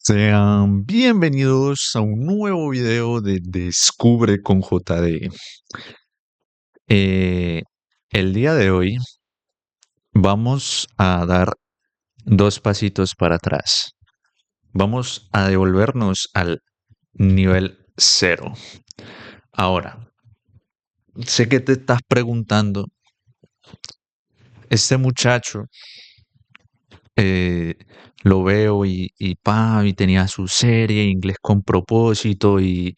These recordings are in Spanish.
Sean bienvenidos a un nuevo video de Descubre con JD. Eh, el día de hoy vamos a dar dos pasitos para atrás. Vamos a devolvernos al nivel cero. Ahora, sé que te estás preguntando, este muchacho eh, lo veo y tenía su serie Inglés con propósito y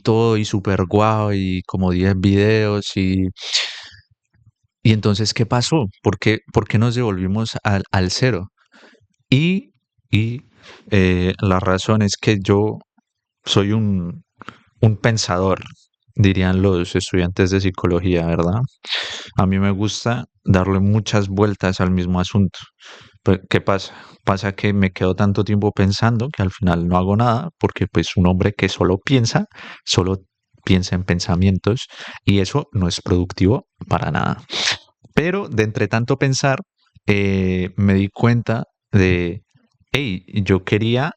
todo y super guau y como 10 videos y entonces ¿qué pasó? ¿Por qué nos devolvimos al cero? Y, y la razón es que yo soy un pensador, dirían los estudiantes de psicología, ¿verdad? A mí me gusta darle muchas vueltas al mismo asunto. Pues, ¿qué pasa? Pasa que me quedo tanto tiempo pensando que al final no hago nada, porque pues un hombre que solo piensa en pensamientos y eso no es productivo para nada. Pero de entre tanto pensar, me di cuenta de, hey, yo quería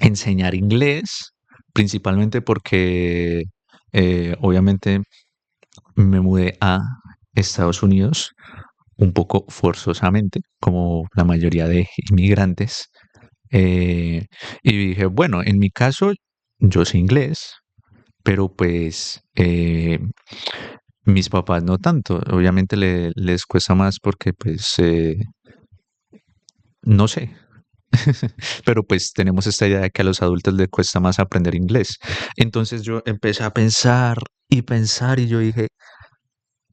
enseñar inglés, principalmente porque obviamente me mudé a Estados Unidos un poco forzosamente, como la mayoría de inmigrantes. eh, y dije, bueno, en mi caso yo sé inglés, pero pues mis papás no tanto. Obviamente les cuesta más porque pues no sé. Pero pues tenemos esta idea de que a los adultos les cuesta más aprender inglés. Entonces yo empecé a pensar y yo dije,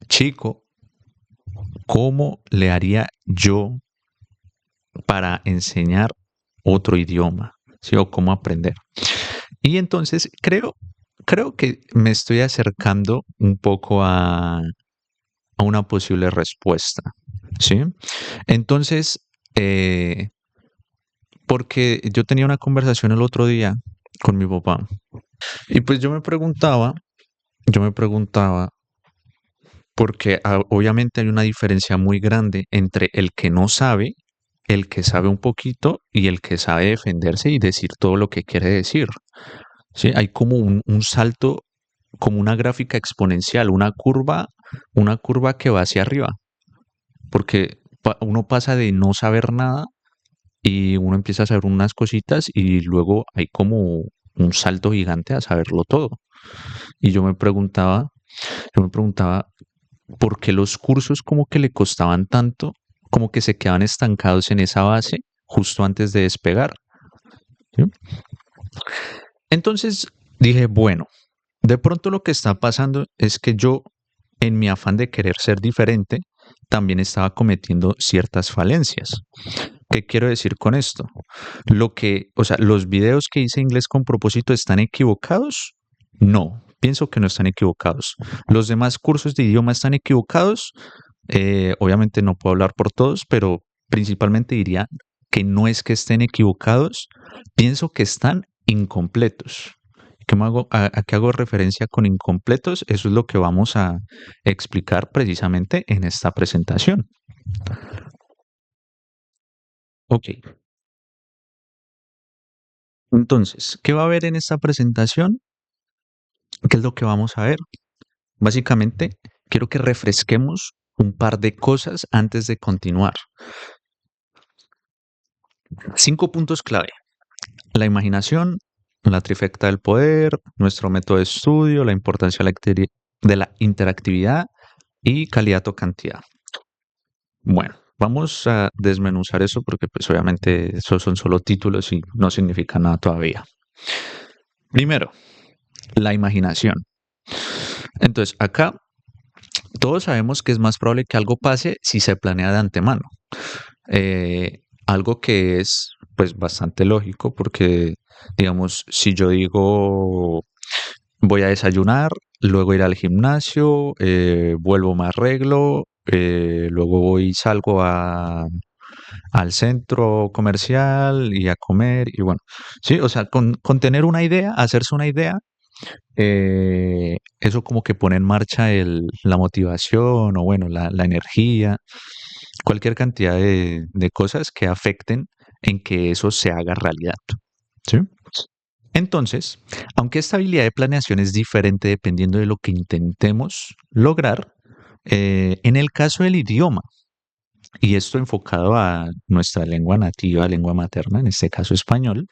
chico, ¿cómo le haría yo para enseñar otro idioma? ¿Sí? O cómo aprender. Y entonces creo que me estoy acercando un poco a una posible respuesta. ¿Sí? Entonces, eh, porque yo tenía una conversación el otro día con mi papá y pues yo me preguntaba, porque obviamente hay una diferencia muy grande entre el que no sabe, el que sabe un poquito y el que sabe defenderse y decir todo lo que quiere decir. ¿Sí? Hay como un salto, como una gráfica exponencial, una curva que va hacia arriba, porque uno pasa de no saber nada y uno empieza a saber unas cositas y luego hay como un salto gigante a saberlo todo. Y yo me preguntaba por qué los cursos como que le costaban tanto, como que se quedaban estancados en esa base justo antes de despegar. ¿Sí? Entonces dije, bueno, de pronto lo que está pasando es que yo, en mi afán de querer ser diferente, también estaba cometiendo ciertas falencias. ¿Qué quiero decir con esto? O sea, los videos que hice inglés con propósito están equivocados. No, pienso que no están equivocados. Los demás cursos de idioma están equivocados. Obviamente no puedo hablar por todos, pero principalmente diría que no es que estén equivocados, pienso que están incompletos. ¿A qué hago referencia con incompletos? Eso es lo que vamos a explicar precisamente en esta presentación. Ok, entonces, ¿qué va a haber en esta presentación? ¿Qué es lo que vamos a ver? Básicamente, quiero que refresquemos un par de cosas antes de continuar. 5 puntos clave. La imaginación, la trifecta del poder, nuestro método de estudio, la importancia de la interactividad y calidad o cantidad. Bueno, vamos a desmenuzar eso porque pues obviamente esos son solo títulos y no significa nada todavía. Primero, la imaginación. Entonces, acá todos sabemos que es más probable que algo pase si se planea de antemano. Algo que es pues bastante lógico porque, digamos, si yo digo voy a desayunar, luego ir al gimnasio, vuelvo, me arreglo, luego voy y salgo al centro comercial y a comer y bueno, sí, o sea, con tener una idea, hacerse una idea, eso como que pone en marcha la motivación o bueno, la energía, cualquier cantidad de cosas que afecten en que eso se haga realidad. ¿Sí? Entonces, aunque esta habilidad de planeación es diferente dependiendo de lo que intentemos lograr, en el caso del idioma, y esto enfocado a nuestra lengua nativa, lengua materna, en este caso español,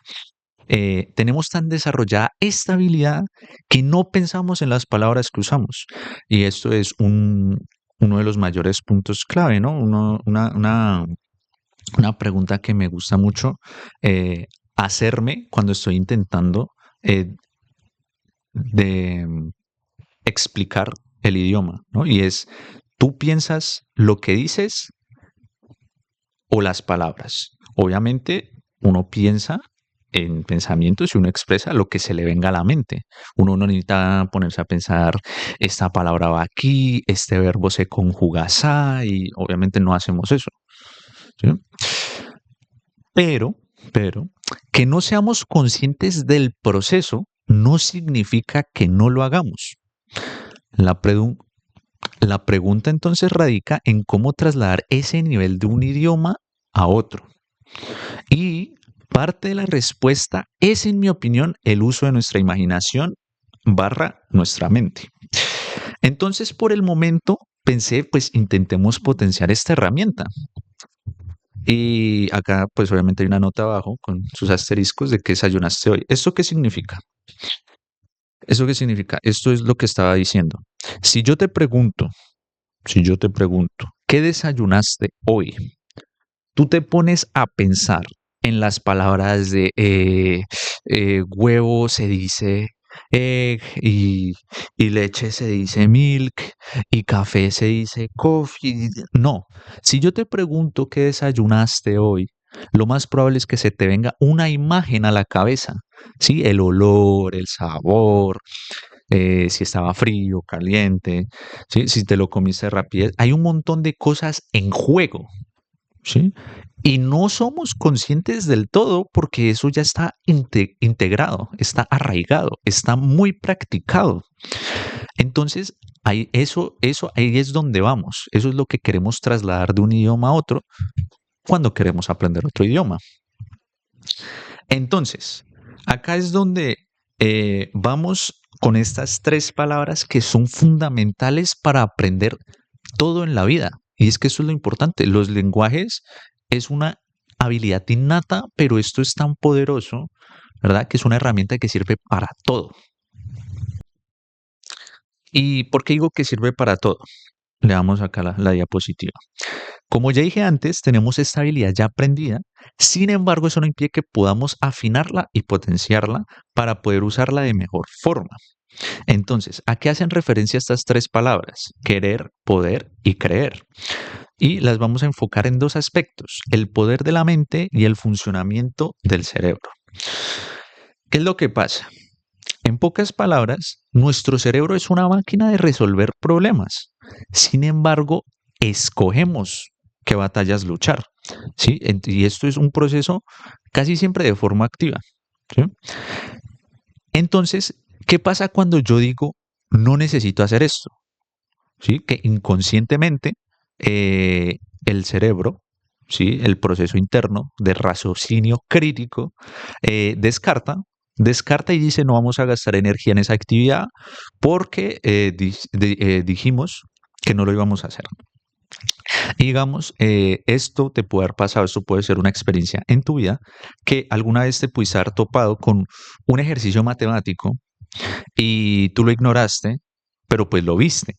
tenemos tan desarrollada esta habilidad que no pensamos en las palabras que usamos. Y esto es uno de los mayores puntos clave, ¿no? Una pregunta que me gusta mucho hacerme cuando estoy intentando de explicar el idioma, ¿no? Y es, ¿tú piensas lo que dices o las palabras? Obviamente, uno piensa en pensamientos y uno expresa lo que se le venga a la mente. Uno no necesita ponerse a pensar, esta palabra va aquí, este verbo se conjuga así, y obviamente no hacemos eso. ¿Sí? Pero, pero, que no seamos conscientes del proceso no significa que no lo hagamos. La, predu- la pregunta entonces radica en cómo trasladar ese nivel de un idioma a otro. Y parte de la respuesta es, en mi opinión, el uso de nuestra imaginación barra nuestra mente. Entonces, por el momento, pensé, pues intentemos potenciar esta herramienta. Y acá, pues obviamente hay una nota abajo con sus asteriscos de qué desayunaste hoy. ¿Esto qué significa? ¿Esto qué significa? Esto es lo que estaba diciendo. Si yo te pregunto, si yo te pregunto, ¿qué desayunaste hoy? Tú te pones a pensar en las palabras de huevo se dice egg y leche se dice milk y café se dice coffee. No, si yo te pregunto qué desayunaste hoy, lo más probable es que se te venga una imagen a la cabeza, ¿sí? El olor, el sabor, si estaba frío, caliente, ¿sí? Si te lo comiste rápido. Hay un montón de cosas en juego, ¿sí? Y no somos conscientes del todo porque eso ya está integrado, está arraigado, está muy practicado. Entonces, ahí es donde vamos. Eso es lo que queremos trasladar de un idioma a otro cuando queremos aprender otro idioma. Entonces, acá es donde vamos con estas tres palabras que son fundamentales para aprender todo en la vida. Y es que eso es lo importante. Los lenguajes es una habilidad innata, pero esto es tan poderoso, ¿verdad? Que es una herramienta que sirve para todo. ¿Y por qué digo que sirve para todo? Le damos acá la diapositiva. Como ya dije antes, tenemos esta habilidad ya aprendida, sin embargo, eso no impide que podamos afinarla y potenciarla para poder usarla de mejor forma. Entonces, ¿a qué hacen referencia estas tres palabras? Querer, poder y creer. Y las vamos a enfocar en dos aspectos, el poder de la mente y el funcionamiento del cerebro. ¿Qué es lo que pasa? En pocas palabras, nuestro cerebro es una máquina de resolver problemas. Sin embargo, escogemos qué batallas luchar. ¿Sí? Y esto es un proceso casi siempre de forma activa. ¿Sí? Entonces, ¿qué pasa cuando yo digo no necesito hacer esto? ¿Sí? Que inconscientemente eh, el cerebro, ¿sí? El proceso interno de raciocinio crítico descarta y dice no vamos a gastar energía en esa actividad porque dijimos que no lo íbamos a hacer. Y digamos, esto te puede haber pasado, esto puede ser una experiencia en tu vida que alguna vez te pudiste haber topado con un ejercicio matemático y tú lo ignoraste, pero pues lo viste.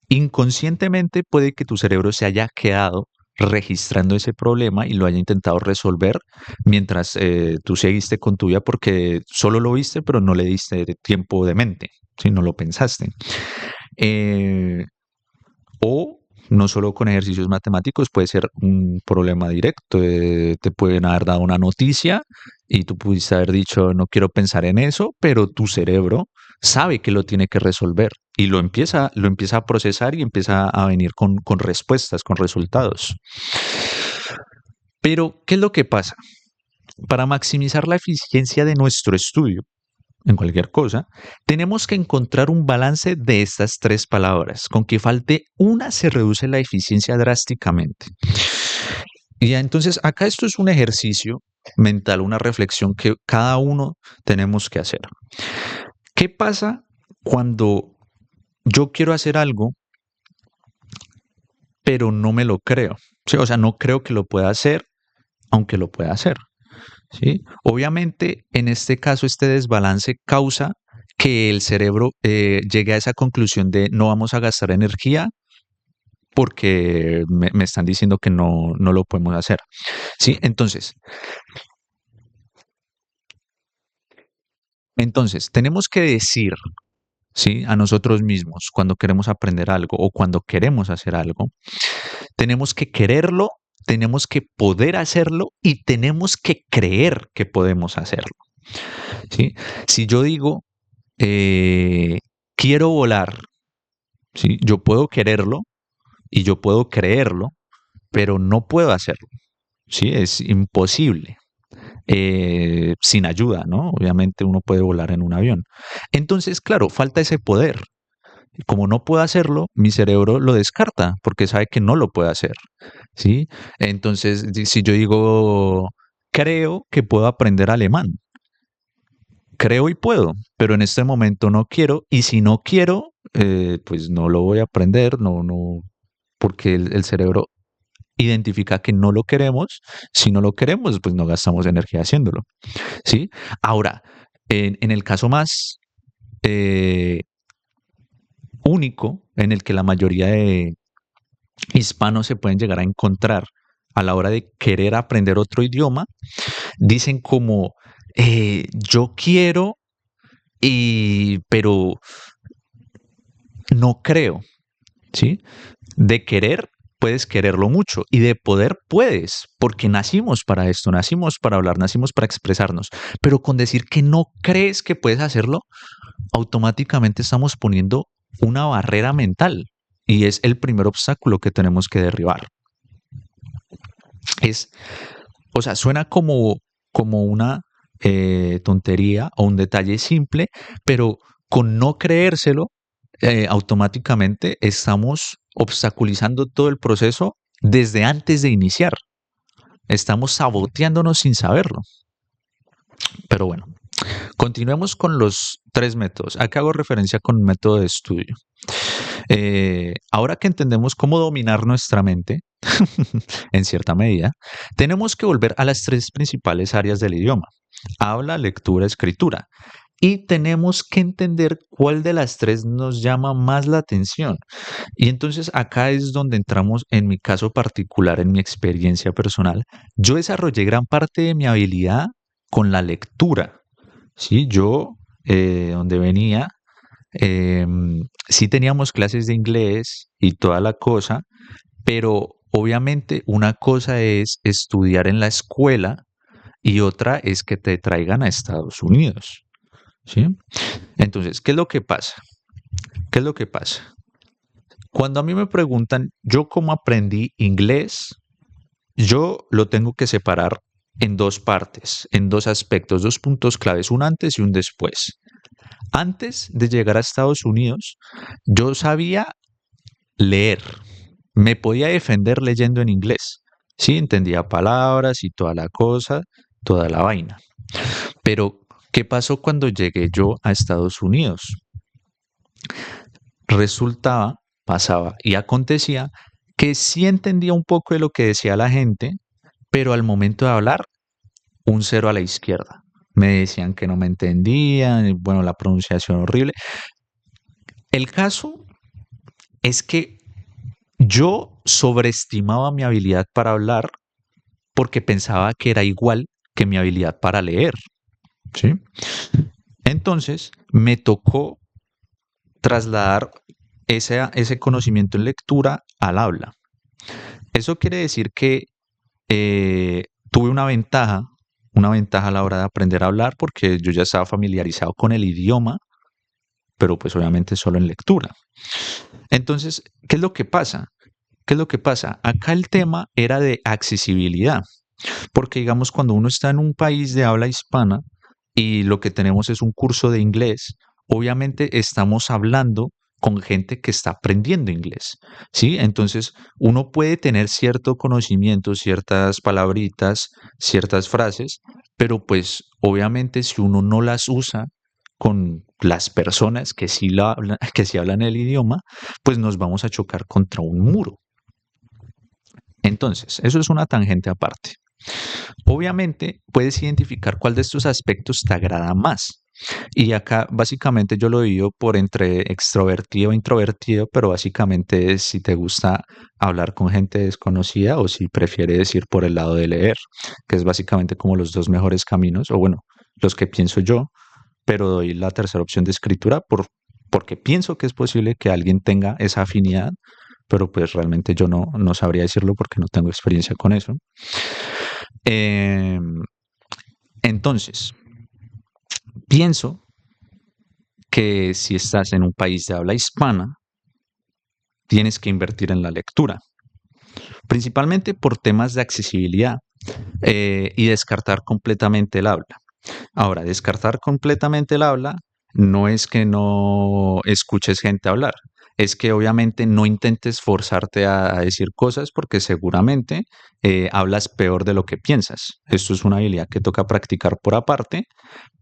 Inconscientemente puede que tu cerebro se haya quedado registrando ese problema y lo haya intentado resolver mientras tú seguiste con tu vida porque solo lo viste, pero no le diste tiempo de mente, si no lo pensaste. Eh, o no solo con ejercicios matemáticos, puede ser un problema directo. Te pueden haber dado una noticia y tú pudiste haber dicho, no quiero pensar en eso, pero tu cerebro sabe que lo tiene que resolver y lo empieza a procesar y empieza a venir con respuestas, con resultados. Pero, ¿qué es lo que pasa? Para maximizar la eficiencia de nuestro estudio, en cualquier cosa, tenemos que encontrar un balance de estas tres palabras. Con que falte una se reduce la eficiencia drásticamente. Y ya, entonces acá esto es un ejercicio mental, una reflexión que cada uno tenemos que hacer. ¿Qué pasa cuando yo quiero hacer algo, pero no me lo creo? ¿Sí? O sea, no creo que lo pueda hacer, aunque lo pueda hacer. ¿Sí? Obviamente, en este caso, este desbalance causa que el cerebro llegue a esa conclusión de no vamos a gastar energía porque me están diciendo que no lo podemos hacer. ¿Sí? Entonces, tenemos que decir, ¿sí? A nosotros mismos cuando queremos aprender algo o cuando queremos hacer algo, tenemos que quererlo, tenemos que poder hacerlo y tenemos que creer que podemos hacerlo. ¿Sí? Si yo digo, eh, quiero volar, ¿sí? Yo puedo quererlo y yo puedo creerlo, pero no puedo hacerlo, ¿sí? Es imposible. Sin ayuda, ¿no? Obviamente uno puede volar en un avión. Entonces, claro, falta ese poder. Como no puedo hacerlo, mi cerebro lo descarta porque sabe que no lo puede hacer, ¿sí? Entonces, si yo digo, creo que puedo aprender alemán, creo y puedo, pero en este momento no quiero, y si no quiero, pues no lo voy a aprender, porque el cerebro identifica que no lo queremos. Si no lo queremos, pues no gastamos energía haciéndolo, ¿sí? Ahora, en el caso más eh, único en el que la mayoría de hispanos se pueden llegar a encontrar a la hora de querer aprender otro idioma, dicen como, yo quiero, pero no creo, ¿sí? De querer puedes quererlo mucho y de poder puedes, porque nacimos para esto, nacimos para hablar, nacimos para expresarnos, pero con decir que no crees que puedes hacerlo, automáticamente estamos poniendo una barrera mental y es el primer obstáculo que tenemos que derribar. Es, o sea, suena como una tontería o un detalle simple, pero con no creérselo, automáticamente estamos obstaculizando todo el proceso desde antes de iniciar. Estamos saboteándonos sin saberlo. Pero bueno, continuemos con los tres métodos. Acá hago referencia con un método de estudio. Ahora que entendemos cómo dominar nuestra mente, en cierta medida, tenemos que volver a las tres principales áreas del idioma: habla, lectura, escritura. Y tenemos que entender cuál de las tres nos llama más la atención. Y entonces acá es donde entramos, en mi caso particular, en mi experiencia personal. Yo desarrollé gran parte de mi habilidad con la lectura. Sí, yo, donde venía, sí teníamos clases de inglés y toda la cosa, pero obviamente una cosa es estudiar en la escuela y otra es que te traigan a Estados Unidos, ¿sí? Entonces, ¿qué es lo que pasa? ¿Qué es lo que pasa? Cuando a mí me preguntan, yo cómo aprendí inglés, yo lo tengo que separar en dos partes, en dos aspectos, dos puntos claves, un antes y un después. Antes de llegar a Estados Unidos, yo sabía leer, me podía defender leyendo en inglés, sí, entendía palabras y toda la cosa, toda la vaina. Pero, ¿qué pasó cuando llegué yo a Estados Unidos? Resultaba, pasaba y acontecía que sí entendía un poco de lo que decía la gente, pero al momento de hablar, un cero a la izquierda. Me decían que no me entendían, y bueno, la pronunciación horrible. El caso es que yo sobreestimaba mi habilidad para hablar porque pensaba que era igual que mi habilidad para leer, ¿sí? Entonces, me tocó trasladar ese conocimiento en lectura al habla. Eso quiere decir que tuve una ventaja a la hora de aprender a hablar porque yo ya estaba familiarizado con el idioma, pero pues obviamente solo en lectura. Entonces, ¿qué es lo que pasa? ¿Qué es lo que pasa? Acá el tema era de accesibilidad, porque digamos cuando uno está en un país de habla hispana y lo que tenemos es un curso de inglés, obviamente estamos hablando con gente que está aprendiendo inglés, ¿sí? Entonces, uno puede tener cierto conocimiento, ciertas palabritas, ciertas frases, pero pues obviamente si uno no las usa con las personas que sí, que sí hablan el idioma, pues nos vamos a chocar contra un muro. Entonces, eso es una tangente aparte. Obviamente, puedes identificar cuál de estos aspectos te agrada más. Y acá básicamente yo lo divido por entre extrovertido e introvertido, pero básicamente es si te gusta hablar con gente desconocida o si prefieres ir por el lado de leer, que es básicamente como los dos mejores caminos, o bueno, los que pienso yo, pero doy la tercera opción de escritura porque pienso que es posible que alguien tenga esa afinidad, pero pues realmente yo no sabría decirlo porque no tengo experiencia con eso. Eh, entonces, pienso que si estás en un país de habla hispana, tienes que invertir en la lectura, principalmente por temas de accesibilidad y descartar completamente el habla. Ahora, descartar completamente el habla no es que no escuches gente hablar, es que obviamente no intentes forzarte a decir cosas porque seguramente hablas peor de lo que piensas. Esto es una habilidad que toca practicar por aparte,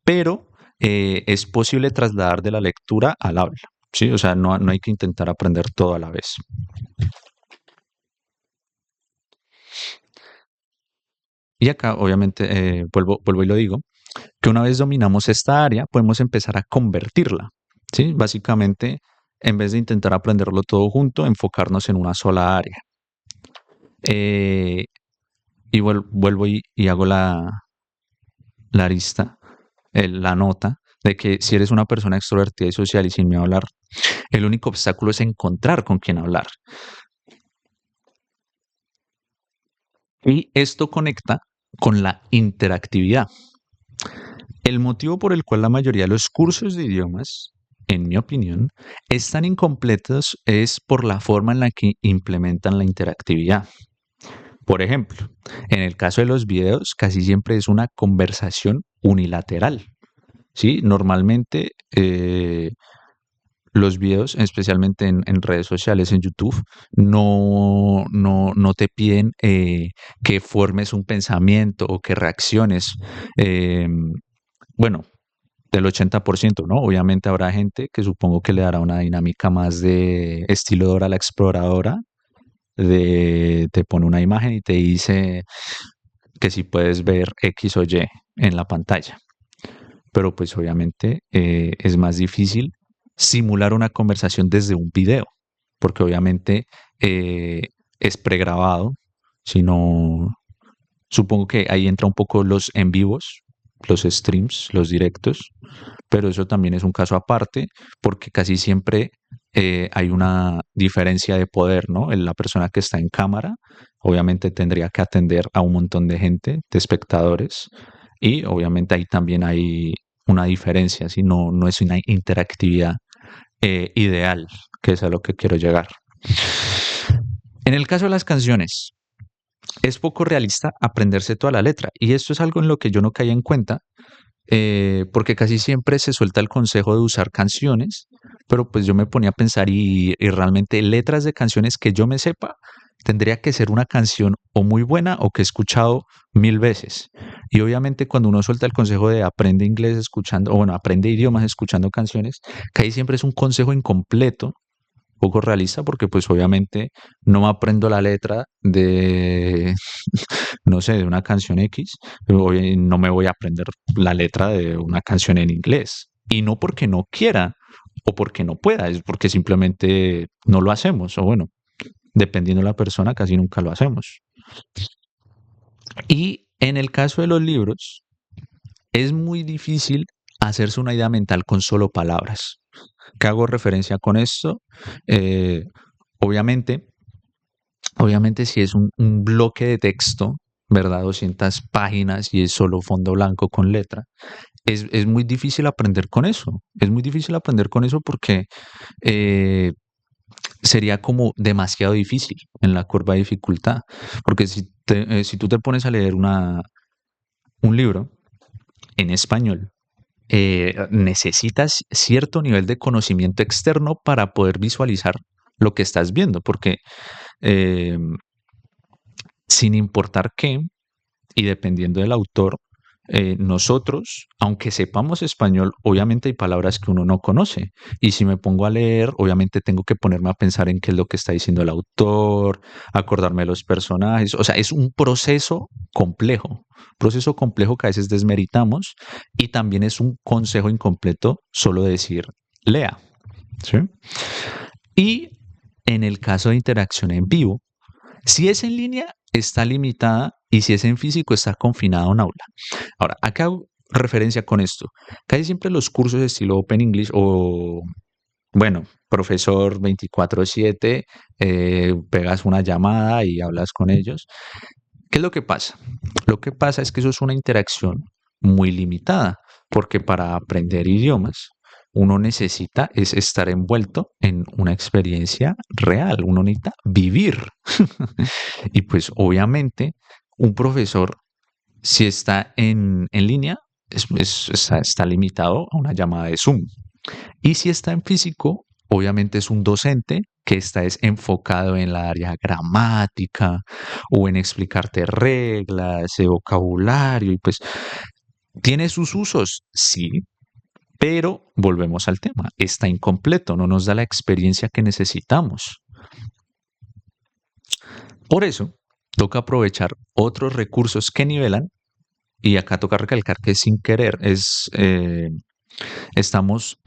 pero es posible trasladar de la lectura al habla. Sí, o sea, no hay que intentar aprender todo a la vez. Y acá, obviamente, vuelvo y lo digo, que una vez dominamos esta área, podemos empezar a convertirla. ¿Sí? Básicamente, en vez de intentar aprenderlo todo junto, enfocarnos en una sola área. Eh, y vuelvo y hago la lista, la nota, de que si eres una persona extrovertida y social y sin miedo a hablar, el único obstáculo es encontrar con quién hablar. Y esto conecta con la interactividad. El motivo por el cual la mayoría de los cursos de idiomas, en mi opinión, están incompletos es por la forma en la que implementan la interactividad. Por ejemplo, en el caso de los videos, casi siempre es una conversación unilateral. ¿Sí? Normalmente los videos, especialmente en redes sociales, en YouTube, no te piden que formes un pensamiento o que reacciones. Eh, bueno, del 80%, ¿no? Obviamente habrá gente que supongo que le dará una dinámica más de estilo Dora la Exploradora, de te pone una imagen y te dice que si puedes ver X o Y en la pantalla. Pero pues obviamente es más difícil simular una conversación desde un video, porque obviamente eh, es pregrabado, sino supongo que ahí entra un poco los en vivos, los streams, los directos, pero eso también es un caso aparte porque casi siempre hay una diferencia de poder, ¿no? La persona que está en cámara obviamente tendría que atender a un montón de gente, de espectadores, y obviamente ahí también hay una diferencia, si no es una interactividad ideal, que es a lo que quiero llegar. En el caso de las canciones, es poco realista aprenderse toda la letra, y esto es algo en lo que yo no caía en cuenta, porque casi siempre se suelta el consejo de usar canciones, pero pues yo me ponía a pensar y realmente letras de canciones que yo me sepa, tendría que ser una canción o muy buena o que he escuchado 1000 veces. Y obviamente cuando uno suelta el consejo de aprende inglés escuchando, o bueno, aprende idiomas escuchando canciones, casi siempre es un consejo incompleto, poco realista, porque pues obviamente no me aprendo la letra de, no sé, de una canción X, no me voy a aprender la letra de una canción en inglés. Y no porque no quiera o porque no pueda, es porque simplemente no lo hacemos, o bueno, dependiendo de la persona, casi nunca lo hacemos. Y en el caso de los libros, es muy difícil hacerse una idea mental con solo palabras. ¿Qué hago referencia con esto? Eh, obviamente, obviamente si es un bloque de texto, ¿verdad? 200 páginas y es solo fondo blanco con letra, es muy difícil aprender con eso. Es muy difícil aprender con eso porque eh, sería como demasiado difícil en la curva de dificultad. Porque si tú te pones a leer un libro en español necesitas cierto nivel de conocimiento externo para poder visualizar lo que estás viendo, porque eh, sin importar qué, y dependiendo del autor, nosotros, aunque sepamos español, obviamente hay palabras que uno no conoce. Y si me pongo a leer, obviamente tengo que ponerme a pensar en qué es lo que está diciendo el autor, acordarme de los personajes. O sea, es un proceso complejo que a veces desmeritamos y también es un consejo incompleto solo decir lea. ¿Sí? Y en el caso de interacción en vivo, si es en línea, está limitada y si es en físico, está confinada a un aula. Ahora, acá hago referencia con esto. Casi siempre los cursos de estilo Open English o, bueno, profesor 24/7, pegas una llamada y hablas con ellos. ¿Qué es lo que pasa? Lo que pasa es que eso es una interacción muy limitada, porque para aprender idiomas uno necesita es estar envuelto en una experiencia real, uno necesita vivir. Y pues obviamente un profesor, si está en línea, está limitado a una llamada de Zoom. Y si está en físico, obviamente es un docente que está enfocado en la área gramática o en explicarte reglas, vocabulario, y pues tiene sus usos, sí, pero volvemos al tema, está incompleto, no nos da la experiencia que necesitamos. Por eso, toca aprovechar otros recursos que nivelan, y acá toca recalcar que sin querer estamos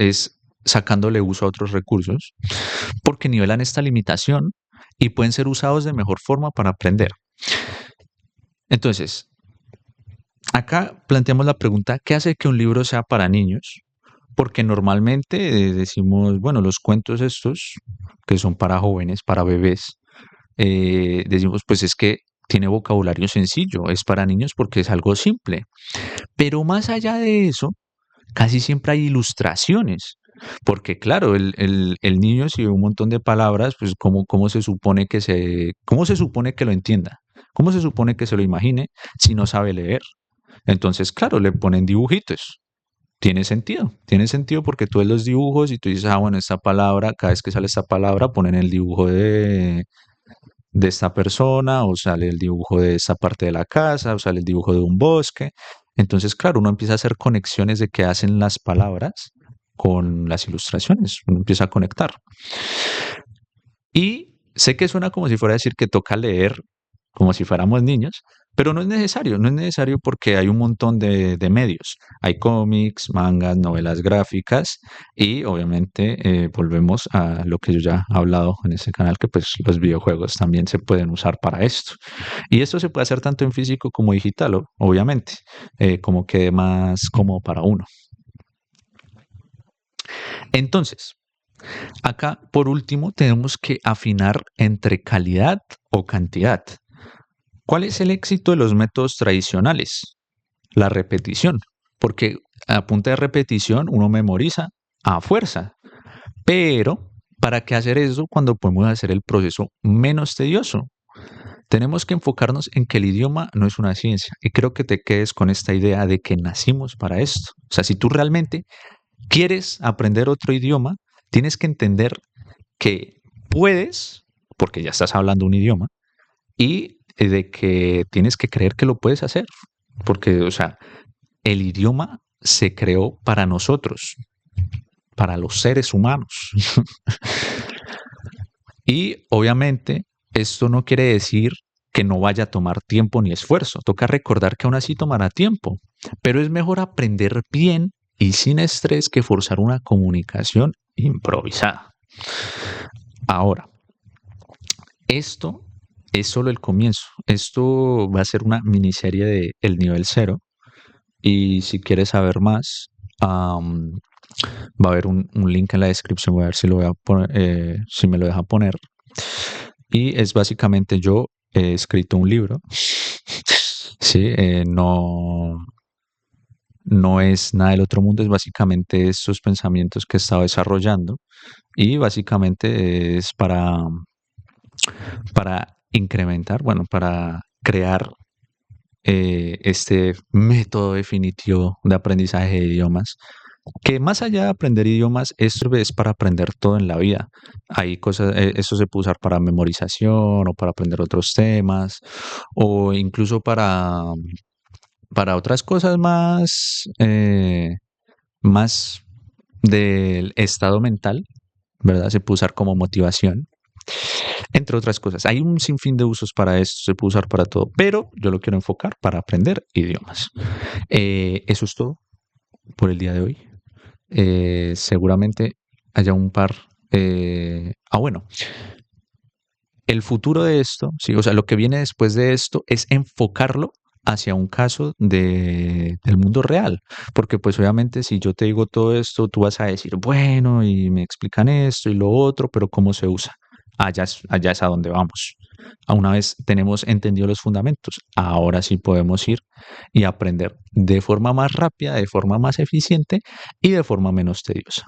sacándole uso a otros recursos porque nivelan esta limitación y pueden ser usados de mejor forma para aprender. Entonces, acá planteamos la pregunta, ¿qué hace que un libro sea para niños? Porque normalmente decimos, bueno, los cuentos estos, que son para jóvenes, para bebés, decimos, pues es que tiene vocabulario sencillo, es para niños porque es algo simple. Pero más allá de eso, casi siempre hay ilustraciones. Porque claro, el niño si ve un montón de palabras, pues ¿cómo se supone cómo se supone que lo entienda? ¿Cómo se supone que se lo imagine si no sabe leer? Entonces, claro, le ponen dibujitos. Tiene sentido porque tú ves los dibujos y tú dices, ah, bueno, esta palabra, cada vez que sale esta palabra, ponen el dibujo de esta persona, o sale el dibujo de esta parte de la casa, o sale el dibujo de un bosque. Entonces, claro, uno empieza a hacer conexiones de qué hacen las palabras con las ilustraciones, uno empieza a conectar. Y sé que suena como si fuera a decir que toca leer como si fuéramos niños, pero no es necesario porque hay un montón de medios. Hay cómics, mangas, novelas gráficas y obviamente volvemos a lo que yo ya he hablado en este canal, que pues los videojuegos también se pueden usar para esto. Y esto se puede hacer tanto en físico como digital, obviamente, como quede más cómodo para uno. Entonces, acá, por último, tenemos que afinar entre calidad o cantidad. ¿Cuál es el éxito de los métodos tradicionales? La repetición, porque a punta de repetición uno memoriza a fuerza, pero ¿para qué hacer eso cuando podemos hacer el proceso menos tedioso? Tenemos que enfocarnos en que el idioma no es una ciencia y creo que te quedes con esta idea de que nacimos para esto. O sea, si tú realmente quieres aprender otro idioma, tienes que entender que puedes, porque ya estás hablando un idioma, y de que tienes que creer que lo puedes hacer, porque, o sea, el idioma se creó para nosotros, para los seres humanos. Y obviamente esto no quiere decir que no vaya a tomar tiempo ni esfuerzo. Toca recordar que aún así tomará tiempo, pero es mejor aprender bien y sin estrés que forzar una comunicación improvisada. Ahora, esto es solo el comienzo. Esto va a ser una miniserie de El Nivel Cero. Y si quieres saber más, va a haber un link en la descripción. Voy a ver si lo voy a poner, si me lo deja poner. Y es básicamente yo he escrito un libro. Sí, no es nada del otro mundo, es básicamente estos pensamientos que he estado desarrollando. Y básicamente es para incrementar, bueno, para crear este método definitivo de aprendizaje de idiomas, que más allá de aprender idiomas, esto es para aprender todo en la vida. Hay cosas, esto se puede usar para memorización o para aprender otros temas o incluso para otras cosas más del estado mental, ¿verdad? Se puede usar como motivación, entre otras cosas. Hay un sinfín de usos para esto, se puede usar para todo, pero yo lo quiero enfocar para aprender idiomas. Eso es todo por el día de hoy. Seguramente haya un par. Bueno, el futuro de esto, sí, o sea, lo que viene después de esto es enfocarlo hacia un caso del mundo real, porque pues obviamente si yo te digo todo esto, tú vas a decir, bueno, y me explican esto y lo otro, pero ¿cómo se usa? Allá es a donde vamos. A una vez tenemos entendido los fundamentos, ahora sí podemos ir y aprender de forma más rápida, de forma más eficiente y de forma menos tediosa.